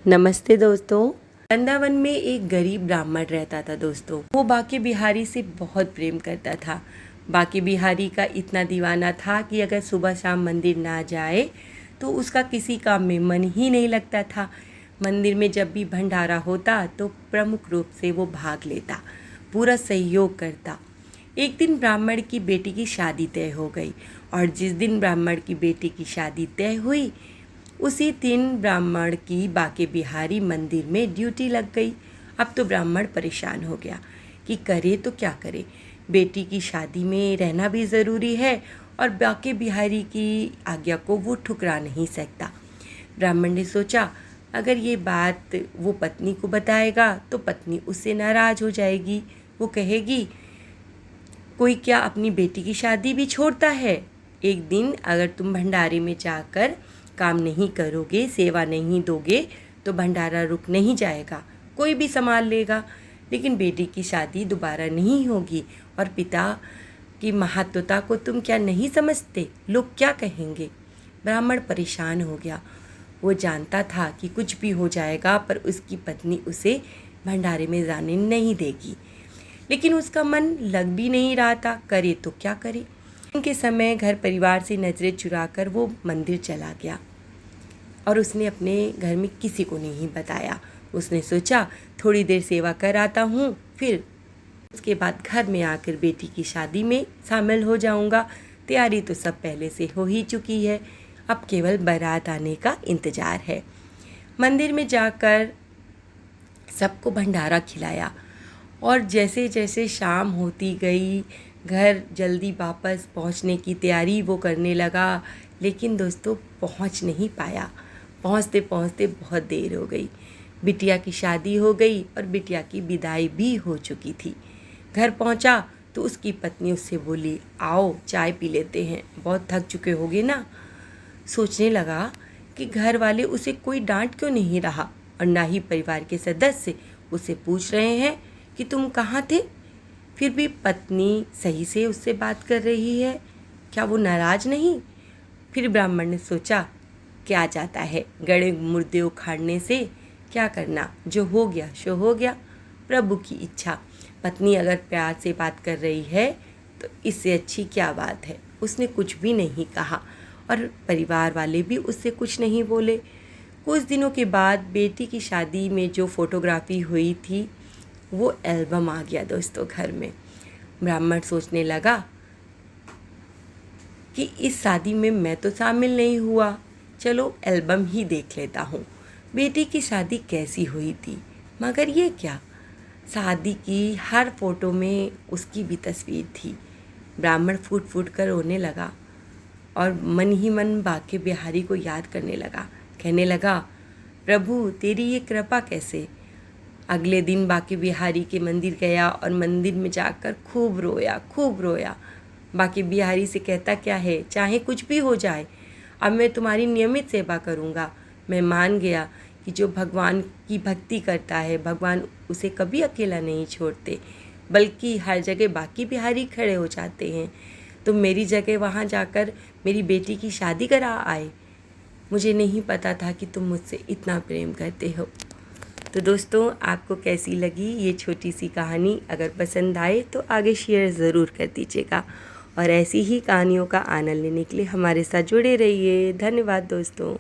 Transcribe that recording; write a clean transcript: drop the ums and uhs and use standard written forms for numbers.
नमस्ते दोस्तों। वृंदावन में एक गरीब ब्राह्मण रहता था दोस्तों। वो बाके बिहारी से बहुत प्रेम करता था। बाके बिहारी का इतना दीवाना था कि अगर सुबह शाम मंदिर ना जाए तो उसका किसी काम में मन ही नहीं लगता था। मंदिर में जब भी भंडारा होता तो प्रमुख रूप से वो भाग लेता, पूरा सहयोग करता। एक दिन ब्राह्मण की बेटी की शादी तय हो गई और जिस दिन ब्राह्मण की बेटी की शादी तय हुई उसी दिन ब्राह्मण की बाके बिहारी मंदिर में ड्यूटी लग गई। अब तो ब्राह्मण परेशान हो गया कि करे तो क्या करे। बेटी की शादी में रहना भी ज़रूरी है और बाके बिहारी की आज्ञा को वो ठुकरा नहीं सकता। ब्राह्मण ने सोचा अगर ये बात वो पत्नी को बताएगा तो पत्नी उससे नाराज़ हो जाएगी। वो कहेगी कोई क्या अपनी बेटी की शादी भी छोड़ता है। एक दिन अगर तुम भंडारे में जाकर काम नहीं करोगे, सेवा नहीं दोगे तो भंडारा रुक नहीं जाएगा, कोई भी संभाल लेगा। लेकिन बेटी की शादी दोबारा नहीं होगी और पिता की महत्वता को तुम क्या नहीं समझते, लोग क्या कहेंगे। ब्राह्मण परेशान हो गया। वो जानता था कि कुछ भी हो जाएगा पर उसकी पत्नी उसे भंडारे में जाने नहीं देगी, लेकिन उसका मन लग भी नहीं रहा था, करे तो क्या करे। के समय घर परिवार से नज़रें चुराकर वो मंदिर चला गया और उसने अपने घर में किसी को नहीं बताया। उसने सोचा थोड़ी देर सेवा कर आता हूँ, फिर उसके बाद घर में आकर बेटी की शादी में शामिल हो जाऊँगा। तैयारी तो सब पहले से हो ही चुकी है, अब केवल बारात आने का इंतज़ार है। मंदिर में जाकर सबको भंडारा खिलाया और जैसे जैसे शाम होती गई घर जल्दी वापस पहुंचने की तैयारी वो करने लगा, लेकिन दोस्तों पहुंच नहीं पाया। पहुंचते पहुंचते बहुत देर हो गई। बिटिया की शादी हो गई और बिटिया की विदाई भी हो चुकी थी। घर पहुंचा तो उसकी पत्नी उससे बोली आओ चाय पी लेते हैं, बहुत थक चुके होगे ना। सोचने लगा कि घर वाले उसे कोई डांट क्यों नहीं रहा और ना ही परिवार के सदस्य उसे पूछ रहे हैं कि तुम कहाँ थे। फिर भी पत्नी सही से उससे बात कर रही है, क्या वो नाराज़ नहीं। फिर ब्राह्मण ने सोचा क्या जाता है, गड़े मुर्दे उखाड़ने से क्या करना, जो हो गया सो हो गया, प्रभु की इच्छा। पत्नी अगर प्यार से बात कर रही है तो इससे अच्छी क्या बात है। उसने कुछ भी नहीं कहा और परिवार वाले भी उससे कुछ नहीं बोले। कुछ दिनों के बाद बेटी की शादी में जो फोटोग्राफी हुई थी वो एल्बम आ गया दोस्तों घर में। ब्राह्मण सोचने लगा कि इस शादी में मैं तो शामिल नहीं हुआ, चलो एल्बम ही देख लेता हूँ बेटी की शादी कैसी हुई थी। मगर ये क्या, शादी की हर फोटो में उसकी भी तस्वीर थी। ब्राह्मण फूट फूट कर रोने लगा और मन ही मन बाके बिहारी को याद करने लगा। कहने लगा प्रभु तेरी ये कृपा कैसे। अगले दिन बाके बिहारी के मंदिर गया और मंदिर में जाकर खूब रोया। बाके बिहारी से कहता क्या है, चाहे कुछ भी हो जाए अब मैं तुम्हारी नियमित सेवा करूँगा। मैं मान गया कि जो भगवान की भक्ति करता है भगवान उसे कभी अकेला नहीं छोड़ते, बल्कि हर जगह बाके बिहारी खड़े हो जाते हैं। तो मेरी जगह वहाँ जाकर मेरी बेटी की शादी करा आए। मुझे नहीं पता था कि तुम मुझसे इतना प्रेम करते हो। तो दोस्तों आपको कैसी लगी ये छोटी सी कहानी। अगर पसंद आए तो आगे शेयर ज़रूर कर दीजिएगा और ऐसी ही कहानियों का आनंद लेने के लिए हमारे साथ जुड़े रहिए। धन्यवाद दोस्तों।